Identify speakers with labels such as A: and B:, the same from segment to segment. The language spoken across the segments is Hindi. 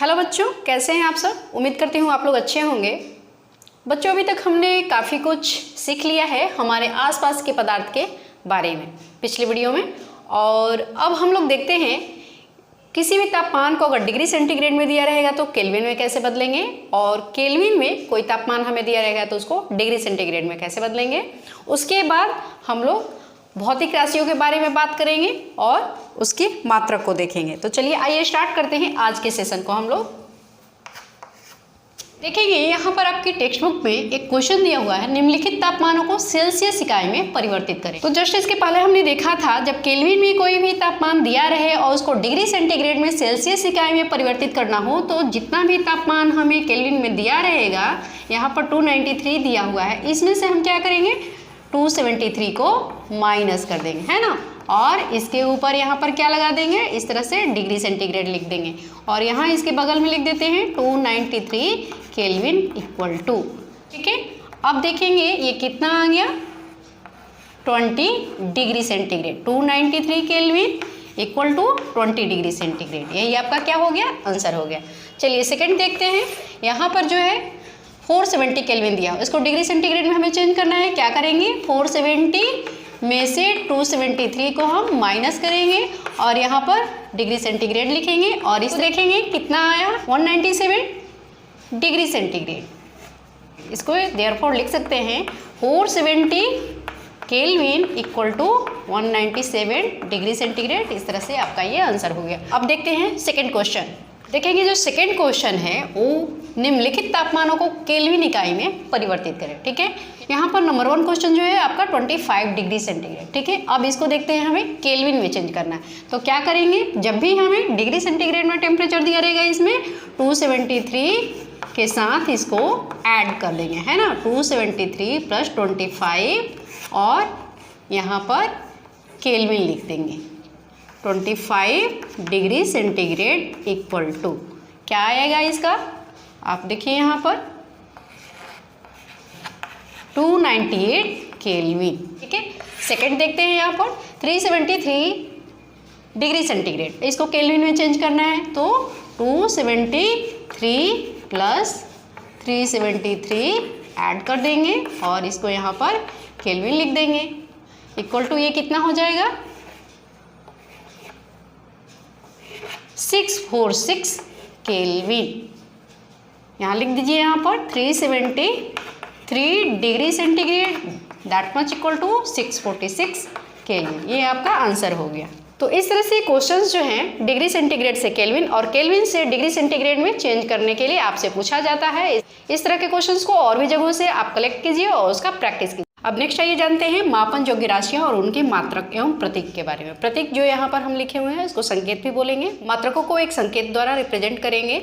A: हेलो बच्चों, कैसे हैं आप सब। उम्मीद करती हूँ आप लोग अच्छे होंगे। बच्चों, अभी तक हमने काफ़ी कुछ सीख लिया है हमारे आसपास के पदार्थ के बारे में पिछली वीडियो में। और अब हम लोग देखते हैं किसी भी तापमान को अगर डिग्री सेंटीग्रेड में दिया रहेगा तो केल्विन में कैसे बदलेंगे, और केल्विन में कोई तापमान हमें दिया रहेगा तो उसको डिग्री सेंटीग्रेड में कैसे बदलेंगे। उसके बाद हम लोग भौतिक राशियों के बारे में बात करेंगे और उसकी मात्रक को देखेंगे। तो चलिए आइए स्टार्ट करते हैं आज के सेशन को। हम लोग देखेंगे यहाँ पर आपकी टेक्स्ट बुक में एक क्वेश्चन दिया हुआ है, निम्नलिखित तापमानों को सेल्सियस इकाई में परिवर्तित करें। तो जस्ट इसके पहले हमने देखा था जब केल्विन में कोई भी तापमान दिया रहे और उसको डिग्री सेंटीग्रेड में सेल्सियस इकाई में परिवर्तित करना हो तो जितना भी तापमान हमें केल्विन में दिया रहेगा, यहाँ पर 293 दिया हुआ है, इसमें से हम क्या करेंगे 273 को माइनस कर देंगे, है ना। और इसके ऊपर यहाँ पर क्या लगा देंगे, इस तरह से डिग्री सेंटीग्रेड लिख देंगे और यहाँ इसके बगल में लिख देते हैं 293 केल्विन इक्वल टू। ठीक है, अब देखेंगे ये कितना आ गया 20 degree centigrade. 293 kelvin equal to 20 degree centigrade, यही आपका क्या हो गया, आंसर हो गया। चलिए सेकंड देखते हैं। यहाँ पर जो है 470 केल्विन दिया, इसको डिग्री सेंटीग्रेड में हमें चेंज करना है। क्या करेंगे, 470 में से 273 को हम माइनस करेंगे और यहाँ पर डिग्री सेंटीग्रेड लिखेंगे और इस देखेंगे कितना आया 197 डिग्री सेंटीग्रेड। इसको देयरफॉर लिख सकते हैं 470 kelvin equal to 197 degree centigrade. इस तरह से आपका ये आंसर हो गया। अब देखते हैं सेकेंड क्वेश्चन। देखेंगे जो सेकेंड क्वेश्चन है वो निम्नलिखित तापमानों को केल्विन इकाई में परिवर्तित करें। ठीक है, यहाँ पर नंबर 1 क्वेश्चन जो है आपका 25 डिग्री सेंटीग्रेड। ठीक है, अब इसको देखते हैं हमें केल्विन में चेंज करना है। तो क्या करेंगे, जब भी हमें डिग्री सेंटीग्रेड में टेम्परेचर दिया रहेगा इसमें 273 के साथ इसको ऐड कर देंगे, है ना। 273 प्लस 25 और यहाँ पर केल्विन लिख देंगे 25 डिग्री सेंटीग्रेड इक्वल टू क्या आएगा इसका, आप देखिए यहाँ पर 298 केल्विन। ठीक है, सेकंड देखते हैं यहाँ पर 373 डिग्री सेंटीग्रेड, इसको केल्विन में चेंज करना है तो 273 प्लस 373 ऐड कर देंगे और इसको यहाँ पर केल्विन लिख देंगे इक्वल टू ये कितना हो जाएगा 646 केल्विन। यहाँ लिख दीजिए यहाँ पर 373 degree centigrade that much equal to 646 kelvin, ये आपका आंसर हो गया। तो इस तरह से क्वेश्चंस जो हैं डिग्री सेंटीग्रेड से केल्विन और केल्विन से डिग्री सेंटीग्रेड में चेंज करने के लिए आपसे पूछा जाता है। इस तरह के क्वेश्चंस को और भी जगहों से आप कलेक्ट कीजिए और उसका प्रैक्टिस कीजिए। अब नेक्स्ट आइए जानते हैं मापन योग्य राशियां और उनके मात्रक एवं प्रतीक के बारे में। प्रतीक जो यहाँ पर हम लिखे हुए हैं इसको संकेत भी बोलेंगे, मात्रकों को एक संकेत द्वारा रिप्रेजेंट करेंगे।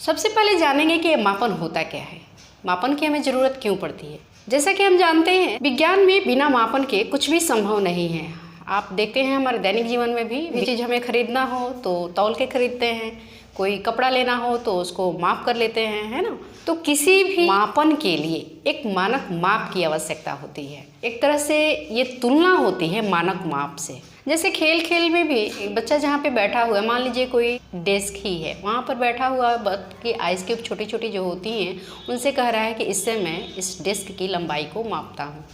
A: सबसे पहले जानेंगे कि ये मापन होता क्या है, मापन की हमें ज़रूरत क्यों पड़ती है। जैसा कि हम जानते हैं विज्ञान में बिना मापन के कुछ भी संभव नहीं है। आप देखते हैं हमारे दैनिक जीवन में भी चीज़ हमें खरीदना हो तो तौल के खरीदते हैं, कोई कपड़ा लेना हो तो उसको माप कर लेते हैं, है ना। तो किसी भी मापन के लिए एक मानक माप की आवश्यकता होती है। एक तरह से ये तुलना होती है मानक माप से। जैसे खेल खेल में भी एक बच्चा जहाँ पे बैठा हुआ है, मान लीजिए कोई डेस्क ही है, वहाँ पर बैठा हुआ की आइस क्यूब छोटी छोटी जो होती हैं उनसे कह रहा है कि इससे मैं इस डेस्क की लंबाई को मापता हूँ।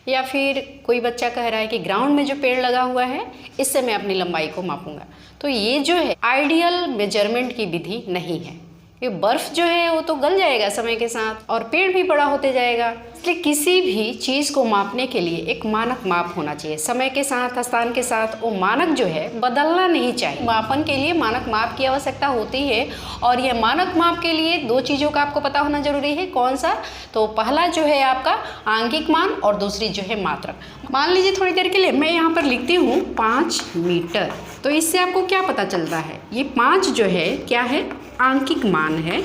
A: या फिर कोई बच्चा कह रहा है कि ग्राउंड में जो पेड़ लगा हुआ है इससे मैं अपनी लंबाई को मापूंगा। तो ये जो है आइडियल मेजरमेंट की विधि नहीं है। ये बर्फ़ जो है वो तो गल जाएगा समय के साथ और पेड़ भी बड़ा होते जाएगा। इसलिए किसी भी चीज़ को मापने के लिए एक मानक माप होना चाहिए। समय के साथ, स्थान के साथ वो मानक जो है बदलना नहीं चाहिए। मापन के लिए मानक माप की आवश्यकता होती है और ये मानक माप के लिए 2 चीज़ों का आपको पता होना जरूरी है। कौन सा, तो पहला जो है आपका आंगिक मान और दूसरी जो है मात्रक। मान लीजिए थोड़ी देर के लिए मैं यहाँ पर लिखती हूँ 5 मीटर, तो इससे आपको क्या पता चलता है, ये 5 जो है क्या है, आंकिक मान है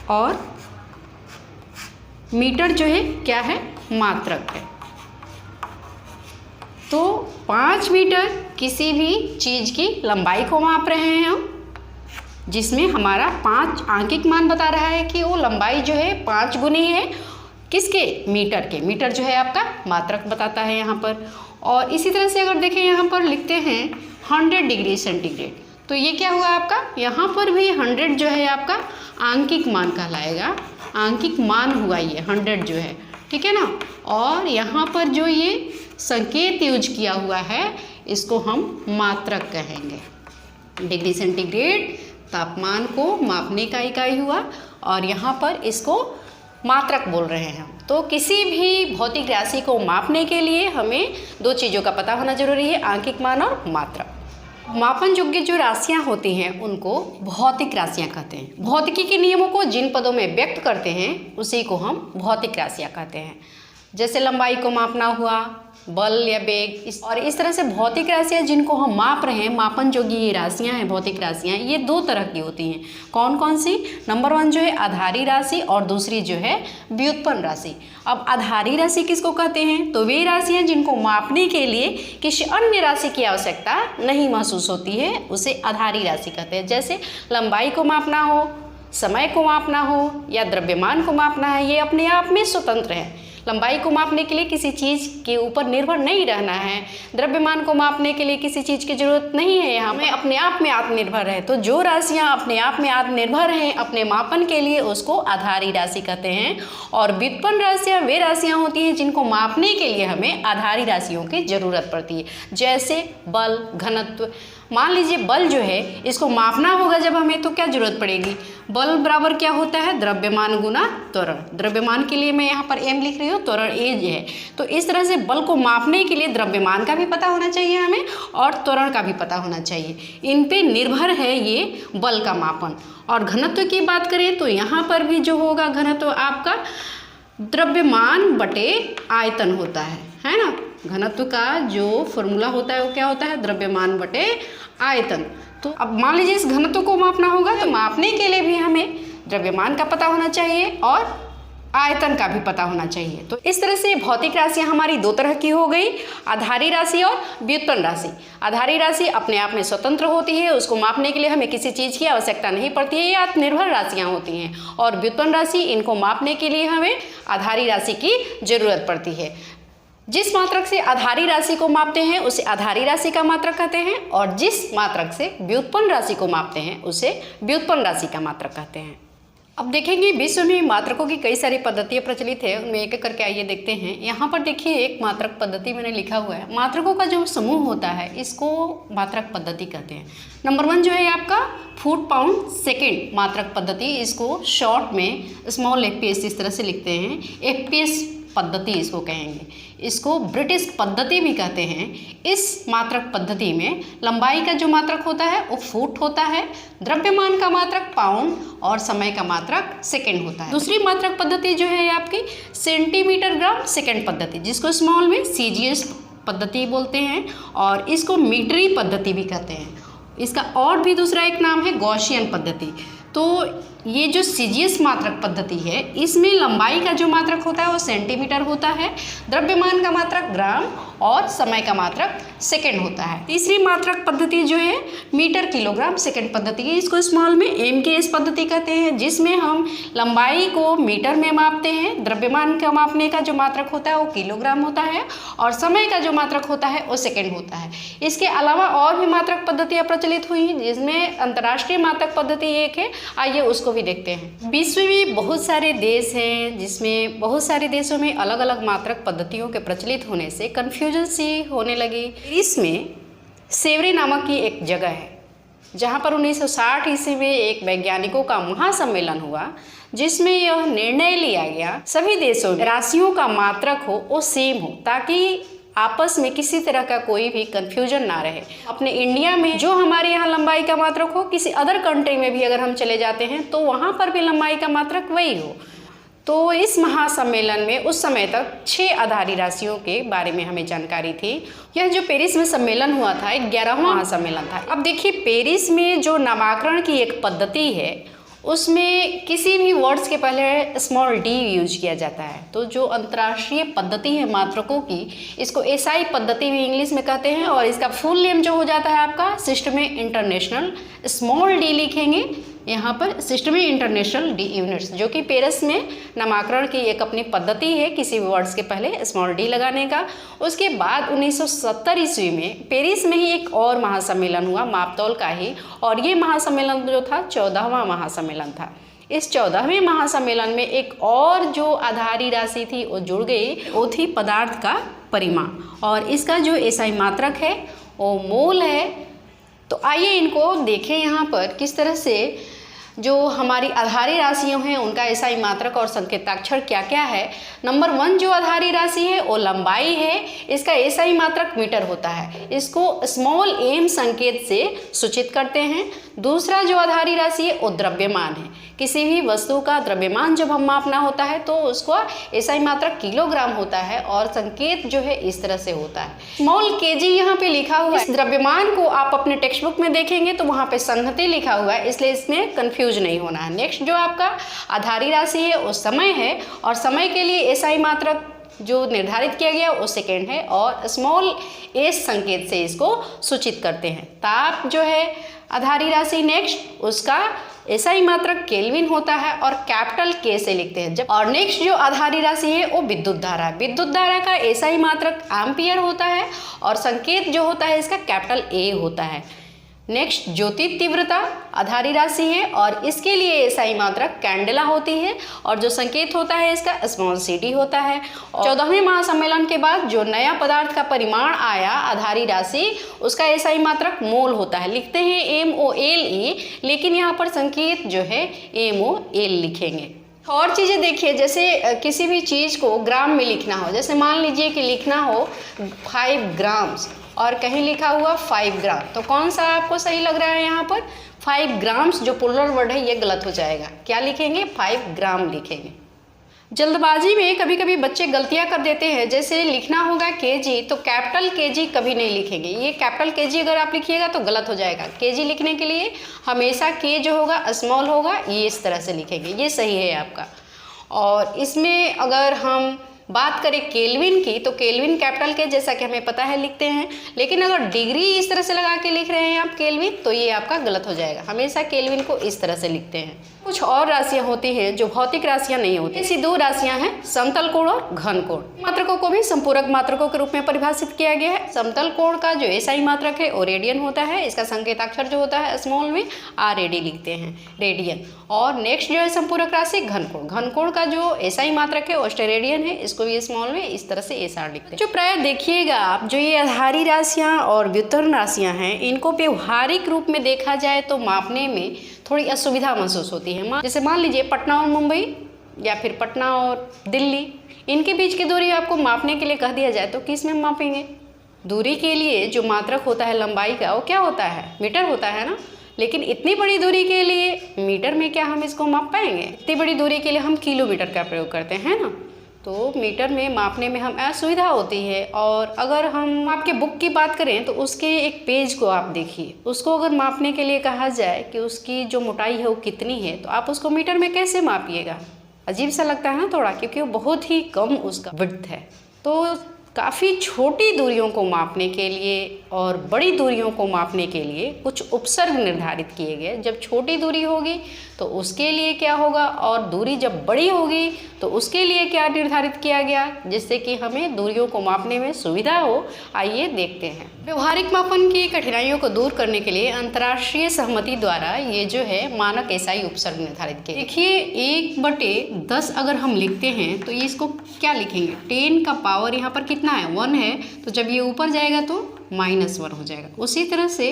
A: और मीटर जो है क्या है, मात्रक है। तो 5 मीटर किसी भी चीज़ की लंबाई को माप रहे हैं हम, जिसमें हमारा 5 आंकिक मान बता रहा है कि वो लंबाई जो है 5 गुनी है किसके, मीटर के। मीटर जो है आपका मात्रक बताता है यहाँ पर। और इसी तरह से अगर देखें यहाँ पर लिखते हैं 100 डिग्री सेंटीग्रेड। तो ये क्या हुआ आपका, यहाँ पर भी 100 जो है आपका आंकिक मान कहलाएगा, आंकिक मान हुआ ये 100 जो है, ठीक है ना। और यहाँ पर जो ये संकेत यूज किया हुआ है इसको हम मात्रक कहेंगे। डिग्री सेंटीग्रेड तापमान को मापने का इकाई हुआ और यहाँ पर इसको मात्रक बोल रहे हैं हम। तो किसी भी भौतिक राशि को मापने के लिए हमें दो चीज़ों का पता होना जरूरी है, आंकिक मान और मात्रक। मापन योग्य जो राशियाँ होती हैं उनको भौतिक राशियाँ कहते हैं। भौतिकी के नियमों को जिन पदों में व्यक्त करते हैं उसी को हम भौतिक राशियाँ कहते हैं। जैसे लंबाई को मापना हुआ, बल या वेग, और इस तरह से भौतिक राशियाँ जिनको हम माप रहे हैं, मापन योग्य ये राशियाँ हैं, भौतिक राशियाँ, ये दो तरह की होती हैं। कौन कौन सी? नंबर 1 जो है आधारी राशि और दूसरी जो है व्युत्पन्न राशि। अब आधारी राशि किसको कहते हैं? तो वे राशियाँ जिनको मापने के लिए किसी अन्य राशि की आवश्यकता नहीं महसूस होती है, उसे आधारी राशि कहते हैं। जैसे लंबाई को मापना हो, समय को मापना हो या द्रव्यमान को मापना है, ये अपने आप में स्वतंत्र है। लंबाई को मापने के लिए किसी चीज़ के ऊपर निर्भर नहीं रहना है, द्रव्यमान को मापने के लिए किसी चीज़ की जरूरत नहीं है, हमें अपने आप में आत्मनिर्भर है। तो जो राशियाँ अपने आप में आत्मनिर्भर हैं अपने मापन के लिए, उसको आधारी राशि कहते हैं। और व्युत्पन्न राशियाँ वे राशियाँ होती हैं जिनको मापने के लिए हमें आधारी राशियों की जरूरत पड़ती है। जैसे बल, घनत्व। मान लीजिए बल जो है इसको मापना होगा जब हमें, तो क्या जरूरत पड़ेगी? बल बराबर क्या होता है? द्रव्यमान गुना त्वरण। द्रव्यमान के लिए मैं यहाँ पर m लिख रही हूँ, त्वरण a है। तो इस तरह से बल को मापने के लिए द्रव्यमान का भी पता होना चाहिए हमें और त्वरण का भी पता होना चाहिए। इन पे निर्भर है ये बल का मापन। और घनत्व की बात करें तो यहाँ पर भी जो होगा घनत्व आपका द्रव्यमान बटे आयतन होता है ना। घनत्व का जो फॉर्मूला होता है वो क्या होता है? द्रव्यमान बटे आयतन। तो अब मान लीजिए इस घनत्व को मापना होगा, तो मापने के लिए भी हमें द्रव्यमान का पता होना चाहिए और आयतन का भी पता होना चाहिए। तो इस तरह से भौतिक राशियाँ हमारी दो तरह की हो गई, आधारी राशि और व्युत्पन्न राशि। आधारी राशि अपने आप में स्वतंत्र होती है, उसको मापने के लिए हमें किसी चीज़ की आवश्यकता नहीं पड़ती है, ये आत्मनिर्भर राशियाँ होती हैं। और व्युत्पन्न राशि, इनको मापने के लिए हमें आधारी राशि की जरूरत पड़ती है। जिस मात्रक से आधारी राशि को मापते हैं उसे आधारी राशि का मात्रक कहते हैं, और जिस मात्रक से व्युत्पन्न राशि को मापते हैं उसे व्युत्पन्न राशि का मात्रक कहते हैं। अब देखेंगे विश्व में मात्रकों की कई सारी पद्धतियाँ प्रचलित है, उनमें एक एक करके आइए देखते हैं। यहाँ पर देखिए एक मात्रक पद्धति मैंने लिखा हुआ है। मात्रकों का जो समूह होता है इसको मात्रक पद्धति कहते हैं। नंबर 1 जो है आपका फुट पाउंड सेकेंड मात्रक पद्धति, इसको शॉर्ट में स्मॉल FPS इस तरह से लिखते हैं, FPS पद्धति इसको कहेंगे। इसको ब्रिटिश पद्धति भी कहते हैं। इस मात्रक पद्धति में लंबाई का जो मात्रक होता है वो फुट होता है, द्रव्यमान का मात्रक पाउंड और समय का मात्रक सेकंड होता है। दूसरी मात्रक पद्धति जो है आपकी सेंटीमीटर ग्राम सेकंड पद्धति, जिसको स्मॉल में CGS पद्धति बोलते हैं और इसको मीटरी पद्धति भी कहते हैं। इसका और भी दूसरा एक नाम है गॉसियन पद्धति। तो ये जो CGS मात्रक पद्धति है इसमें लंबाई का जो मात्रक होता है वो सेंटीमीटर होता है, द्रव्यमान का मात्रक ग्राम और समय का मात्रक सेकंड होता है। तीसरी मात्रक पद्धति जो है मीटर किलोग्राम सेकंड पद्धति है, इसको स्मॉल में MKS पद्धति कहते हैं, जिसमें हम लंबाई को मीटर में मापते हैं, द्रव्यमान का मापने का जो मात्रक होता है वो किलोग्राम होता है और समय का जो मात्रक होता है वो सेकंड होता है। इसके अलावा और भी मात्रक पद्धतियाँ प्रचलित हुई जिसमें अंतर्राष्ट्रीय मात्रक पद्धति एक है, आइए उसको भी देखते हैं। विश्व में बहुत सारे देश हैं जिसमें बहुत सारे देशों में अलग अलग मात्रक पद्धतियों के प्रचलित होने से कन्फ्यूजन सी होने लगी। इसमें सेवरे नामक की एक जगह है जहाँ पर 1960 ईस्वी में एक वैज्ञानिकों का महासम्मेलन हुआ जिसमें यह निर्णय लिया गया सभी देशों में राशियों का मात्रक हो वो सेम हो, ताकि आपस में किसी तरह का कोई भी कंफ्यूजन ना रहे। अपने इंडिया में जो हमारे यहाँ लंबाई का मात्रक हो, किसी अदर कंट्री में भी अगर हम चले जाते हैं तो वहाँ पर भी लंबाई का मात्रक वही हो। तो इस महासम्मेलन में उस समय तक 6 आधारी राशियों के बारे में हमें जानकारी थी। यह जो पेरिस में सम्मेलन हुआ था 11वां महासम्मेलन था। अब देखिए पेरिस में जो नामकरण की एक पद्धति है उसमें किसी भी वर्ड्स के पहले स्मॉल d यूज किया जाता है। तो जो अंतर्राष्ट्रीय पद्धति है मात्रकों की, इसको SI पद्धति भी इंग्लिश में कहते हैं और इसका फुल नेम जो हो जाता है आपका सिस्टम में इंटरनेशनल, स्मॉल d लिखेंगे यहाँ पर सिस्टमी इंटरनेशनल डी यूनिट्स, जो कि पेरिस में नामकरण की एक अपनी पद्धति है किसी भी वर्ड्स के पहले स्मॉल डी लगाने का। उसके बाद 1970 ईस्वी में पेरिस में ही एक और महासम्मेलन हुआ मापतौल का ही, और ये महासम्मेलन जो था 14वां महासम्मेलन था। इस 14वें महासम्मेलन में एक और जो आधारी राशि थी वो जुड़ गई, वो थी पदार्थ का परिमाण, और इसका जो एसआई मात्रक है वो मोल है। तो आइए इनको देखें यहाँ पर किस तरह से जो हमारी आधारी राशियाँ हैं उनका एसआई मात्रक और संकेताक्षर क्या क्या है। नंबर 1 जो आधारी राशि है वो लंबाई है, इसका एसआई मात्रक मीटर होता है, इसको स्मॉल एम संकेत से सूचित करते हैं। दूसरा जो आधारी राशि है वो द्रव्यमान है, किसी भी वस्तु का द्रव्यमान जब हम मापना होता है तो उसका एसआई मात्रक किलोग्राम होता है, और संकेत जो है इस तरह से होता है, स्मॉल केजी यहाँ पे लिखा हुआ है। इस द्रव्यमान को आप अपने टेक्स्ट बुक में देखेंगे तो वहाँ पे संहति लिखा हुआ है, इसलिए इसमें कंफ्यूज नहीं होना है। नेक्स्ट जो आपका आधारी राशि है वो समय है, और समय के लिए एसआई मात्रक जो निर्धारित किया गया वो सेकेंड है, और स्मॉल एस संकेत से इसको सूचित करते हैं। ताप जो है आधारी राशि नेक्स्ट, उसका एसआई मात्रक केल्विन होता है और कैपिटल के से लिखते हैं जब। और नेक्स्ट जो आधारी राशि है वो विद्युत धारा है, विद्युत धारा का एसआई मात्रक एम्पियर होता है, और संकेत जो होता है इसका कैपिटल ए होता है। नेक्स्ट ज्योति तीव्रता आधारी राशि है, और इसके लिए एसआई मात्रक कैंडेला होती है, और जो संकेत होता है इसका स्मॉल सी होता है। 14वें महासम्मेलन के बाद जो नया पदार्थ का परिमाण आया आधारी राशि, उसका एसआई मात्रक मोल होता है, लिखते हैं MOLE, लेकिन यहाँ पर संकेत जो है MOL लिखेंगे। और चीज़ें देखिए, जैसे किसी भी चीज़ को ग्राम में लिखना हो, जैसे मान लीजिए कि लिखना हो 5 ग्राम्स और कहीं लिखा हुआ 5 ग्राम, तो कौन सा आपको सही लग रहा है? यहाँ पर 5 ग्राम्स जो प्लुरल वर्ड है ये गलत हो जाएगा। क्या लिखेंगे? 5 ग्राम लिखेंगे। जल्दबाजी में कभी कभी बच्चे गलतियां कर देते हैं, जैसे लिखना होगा केजी तो कैपिटल केजी कभी नहीं लिखेंगे, ये कैपिटल केजी अगर आप लिखिएगा तो गलत हो जाएगा। केजी लिखने के लिए हमेशा के जो होगा स्मॉल होगा, ये इस तरह से लिखेंगे, ये सही है आपका। और इसमें अगर हम बात करें केल्विन की तो केल्विन कैपिटल के जैसा कि हमें पता है लिखते हैं, लेकिन अगर डिग्री इस तरह से लगा के लिख रहे हैं आप केल्विन तो ये आपका गलत हो जाएगा। हमेशा केल्विन को इस तरह से लिखते हैं। कुछ और राशियां होती हैं जो भौतिक राशियां नहीं होती। ऐसी 2 राशियां हैं, समतल कोण और घन कोण। मात्रकों को भी संपूरक मात्रकों के रूप में परिभाषित किया गया है। समतल कोण का जो एसआई मात्रक है वो रेडियन होता है, इसका संकेताक्षर जो होता है स्मॉल में RAD लिखते हैं, रेडियन। और नेक्स्ट जो है संपूरक राशि घन कोण, घन कोण का जो एसआई मात्रक है वो स्टेरेडियन है, इसको भी स्मॉल में इस तरह से SR लिखते हैं। जो प्राय देखिएगा आप, जो ये आधारी राशियाँ और व्युत्पन्न राशियाँ हैं, इनको व्यवहारिक रूप में देखा जाए तो मापने में थोड़ी असुविधा महसूस होती है। जैसे मान लीजिए पटना और मुंबई या फिर पटना और दिल्ली, इनके बीच की दूरी आपको मापने के लिए कह दिया जाए तो किस में मापेंगे? दूरी के लिए जो मात्रक होता है लंबाई का वो क्या होता है? मीटर होता है ना। लेकिन इतनी बड़ी दूरी के लिए मीटर में क्या हम इसको माप पाएंगे? इतनी बड़ी दूरी के लिए हम किलोमीटर का प्रयोग करते हैं ना, तो मीटर में मापने में हम असुविधा होती है। और अगर हम आपके बुक की बात करें तो उसके एक पेज को आप देखिए, उसको अगर मापने के लिए कहा जाए कि उसकी जो मोटाई है वो कितनी है, तो आप उसको मीटर में कैसे मापिएगा? अजीब सा लगता है ना थोड़ा, क्योंकि वो बहुत ही कम उसका विड्थ है। तो काफ़ी छोटी दूरियों को मापने के लिए और बड़ी दूरियों को मापने के लिए कुछ उपसर्ग निर्धारित किए गए। जब छोटी दूरी होगी तो उसके लिए क्या होगा, और दूरी जब बड़ी होगी तो उसके लिए क्या निर्धारित किया गया, जिससे कि हमें दूरियों को मापने में सुविधा हो। आइए देखते हैं। व्यवहारिक मापन की कठिनाइयों को दूर करने के लिए अंतर्राष्ट्रीय सहमति द्वारा ये जो है मानक एसआई उपसर्ग निर्धारित किए। देखिए 1/10 अगर हम लिखते हैं तो ये इसको क्या लिखेंगे? 10 का पावर यहाँ पर कितना है? 1 है, तो जब ये ऊपर जाएगा तो -1 हो जाएगा। उसी तरह से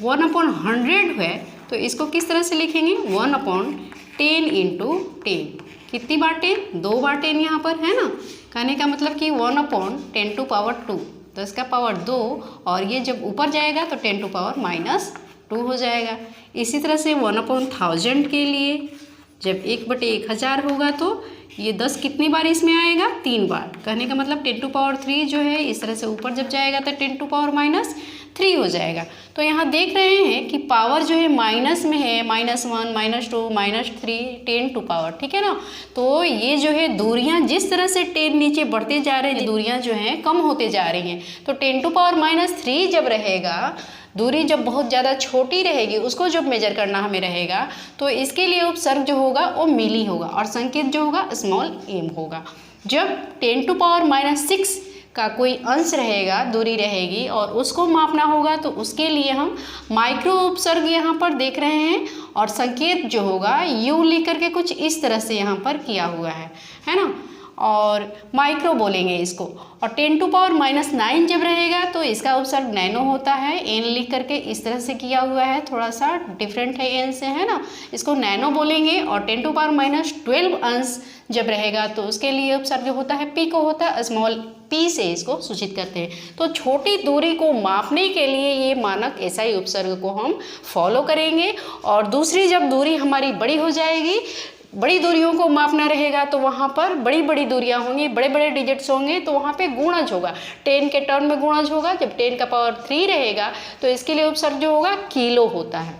A: 1/100 है तो इसको किस तरह से लिखेंगे? 1/10 × 10। कितनी बार 10? 2 बार 10 यहाँ पर है ना। कहने का मतलब कि 1/10⁻², तो इसका पावर 2, और ये जब ऊपर जाएगा तो 10⁻2 हो जाएगा। इसी तरह से 1/1000 के लिए जब 1/1000 होगा तो ये 10 कितनी बार इसमें आएगा? 3 बार। कहने का मतलब 10⁻³ जो है इस तरह से ऊपर जब जाएगा तो 10⁻³ हो जाएगा। तो यहाँ देख रहे हैं कि पावर जो है माइनस में है, -1, -2, -3, 10⁻, ठीक है ना। तो ये जो है दूरियाँ जिस तरह से 10 नीचे बढ़ते जा रहे हैं, दूरियाँ जो हैं कम होते जा रही हैं। तो 10⁻³ जब रहेगा दूरी जब बहुत ज़्यादा छोटी रहेगी उसको जब मेजर करना हमें रहेगा तो इसके लिए उपसर्ग जो होगा वो मिली होगा और संकेत जो होगा स्मॉल एम होगा। जब 10⁻⁻6 का कोई अंश रहेगा, दूरी रहेगी और उसको मापना होगा तो उसके लिए हम माइक्रो उपसर्ग यहाँ पर देख रहे हैं और संकेत जो होगा यू लिख करके कुछ इस तरह से यहाँ पर किया हुआ है ना, और माइक्रो बोलेंगे इसको। और 10⁻⁹ जब रहेगा तो इसका उपसर्ग नैनो होता है, एन लिख करके इस तरह से किया हुआ है, थोड़ा सा डिफरेंट है एन से, है ना, इसको नैनो बोलेंगे। और 10⁻12 अंश जब रहेगा तो उसके लिए उपसर्ग जो होता है पी को होता है, स्मॉल पी से इसको सूचित करते हैं। तो छोटी दूरी को मापने के लिए ये मानक एसआई उपसर्ग को हम फॉलो करेंगे। और दूसरी जब दूरी हमारी बड़ी हो जाएगी, बड़ी दूरियों को मापना रहेगा तो वहाँ पर बड़ी बड़ी दूरियाँ होंगी, बड़े बड़े डिजिट्स होंगे, तो वहाँ पे गुणज होगा, 10 के टर्म में गुणज होगा। जब 10⁻³ रहेगा तो इसके लिए उपसर्ग जो होगा किलो होता है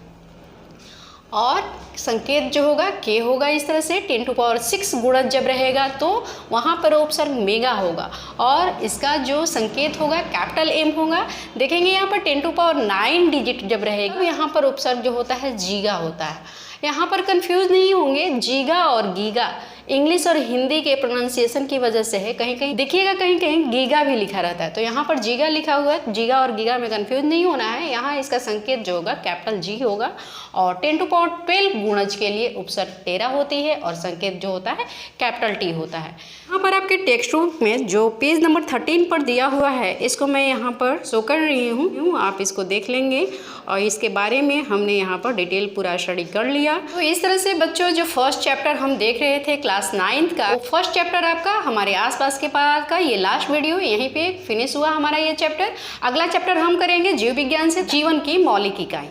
A: और संकेत जो होगा के होगा। इस तरह से 10⁶ गुणज जब रहेगा तो वहाँ पर उपसर्ग मेगा होगा और इसका जो संकेत होगा कैपिटल एम होगा। देखेंगे यहाँ पर 10⁹ डिजिट जब रहेगा तो यहाँ पर उपसर्ग जो होता है जीगा होता है। यहाँ पर कंफ्यूज नहीं होंगे, जीगा और गीगा इंग्लिश और हिंदी के प्रोनाउंसिएशन की वजह से है, कहीं कहीं देखिएगा कहीं कहीं गीगा भी लिखा रहता है, तो यहाँ पर जीगा लिखा हुआ है, जीगा और गीगा में कंफ्यूज नहीं होना है। यहाँ इसका संकेत जो होगा कैपिटल जी होगा और 10⁻12 गुणज के लिए उपसर्ग टेरा होती है और संकेत जो होता है कैपिटल टी होता है। यहाँ पर आपके टेक्स्ट बुक में जो पेज नंबर 13 पर दिया हुआ है इसको मैं यहाँ पर शो कर रही हूँ, आप इसको देख लेंगे और इसके बारे में हमने यहाँ पर डिटेल पूरा स्टडी कर लिया। तो इस तरह से बच्चों जो फर्स्ट चैप्टर हम देख रहे थे क्लास 9th का, वो फर्स्ट चैप्टर आपका हमारे आसपास के पास का ये लास्ट वीडियो यहीं पे फिनिश हुआ हमारा ये चैप्टर। अगला चैप्टर हम करेंगे जीव विज्ञान से जीवन की मौलिक इकाई।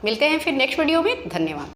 A: मिलते हैं फिर नेक्स्ट वीडियो में, धन्यवाद।